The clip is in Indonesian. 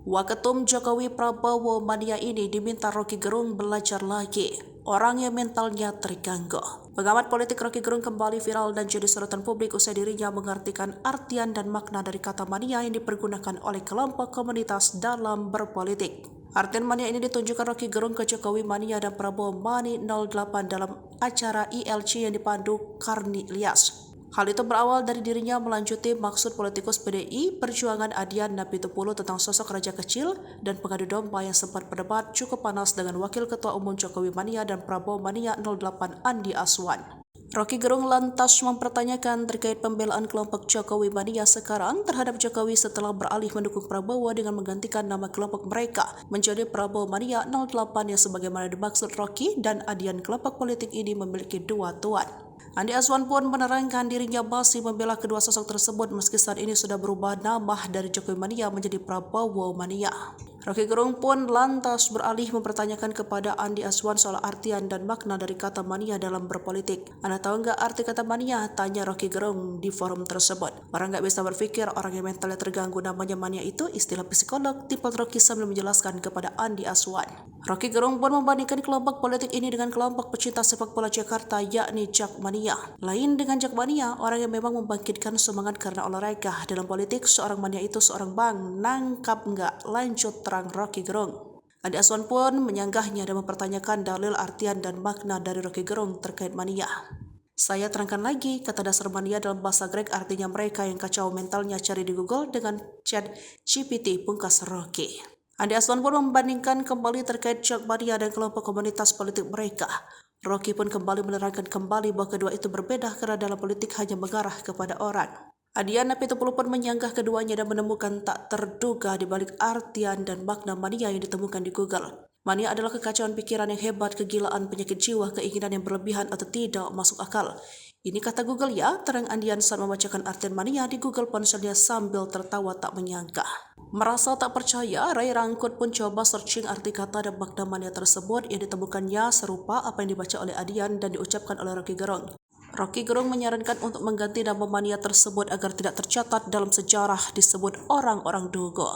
Waketum Jokowi Prabowo mania ini diminta Roky Gerung belajar lagi. Orang yang mentalnya terganggu. Pengamat politik Roky Gerung kembali viral dan jadi sorotan publik usai dirinya mengartikan artian dan makna dari kata mania yang dipergunakan oleh kelompok komunitas dalam berpolitik. Artian mania ini ditunjukkan Roky Gerung ke Jokowi Mania dan Prabowo Mani 08 dalam acara ILC yang dipandu Karni Ilyas. Hal itu berawal dari dirinya melanjuti maksud politikus PDI Perjuangan Adian Napitupulu tentang sosok raja kecil dan pengadu domba yang sempat berdebat cukup panas dengan Wakil Ketua Umum Jokowi Mania dan Prabowo Mania 08 Andi Aswan. Roky Gerung lantas mempertanyakan terkait pembelaan kelompok Jokowi Mania sekarang terhadap Jokowi setelah beralih mendukung Prabowo dengan menggantikan nama kelompok mereka menjadi Prabowo Mania 08 yang sebagaimana dimaksud Roky dan Adian kelompok politik ini memiliki dua tuan. Andi Aswan pun menerangkan dirinya masih membela kedua sosok tersebut meski saat ini sudah berubah nama dari Jokowi Mania menjadi Prabowo Mania. Roky Gerung pun lantas beralih mempertanyakan kepada Andi Aswan soal artian dan makna dari kata mania dalam berpolitik. Anda tahu nggak arti kata mania? Tanya Roky Gerung di forum tersebut. Orang nggak bisa berpikir orang yang mentalnya terganggu namanya mania itu istilah psikolog, timpal Roky sambil menjelaskan kepada Andi Aswan. Roky Gerung pun membandingkan kelompok politik ini dengan kelompok pecinta sepak bola Jakarta yakni Jakmania. Lain dengan Jakmania, orang yang memang membangkitkan semangat karena olahraga. Dalam politik, seorang mania itu seorang bang. Nangkap nggak? Lanjut terang Roky Gerung. Andi Aswan pun menyanggahnya dan mempertanyakan dalil artian dan makna dari Roky Gerung terkait mania. Saya terangkan lagi, kata dasar mania dalam bahasa Grek artinya mereka yang kacau mentalnya, cari di Google dengan chat GPT pungkas Roky. Andi Aswan pun membandingkan kembali terkait Jakmania dan kelompok komunitas politik mereka. Roky pun kembali menerangkan kembali bahwa kedua itu berbeda karena dalam politik hanya mengarah kepada orang. Adian Napitupulu pun menyanggah keduanya dan menemukan tak terduga di balik artian dan makna mania yang ditemukan di Google. Mania adalah kekacauan pikiran yang hebat, kegilaan, penyakit jiwa, keinginan yang berlebihan atau tidak masuk akal. Ini kata Google ya, terang Andian saat membacakan artian mania di Google ponselnya sambil tertawa tak menyangka. Merasa tak percaya, Ray Rangkut pun coba searching arti kata dan makna mania tersebut yang ditemukannya serupa apa yang dibaca oleh Adian dan diucapkan oleh Roky Gerung. Roky Gerung menyarankan untuk mengganti nama mania tersebut agar tidak tercatat dalam sejarah disebut orang-orang dugo.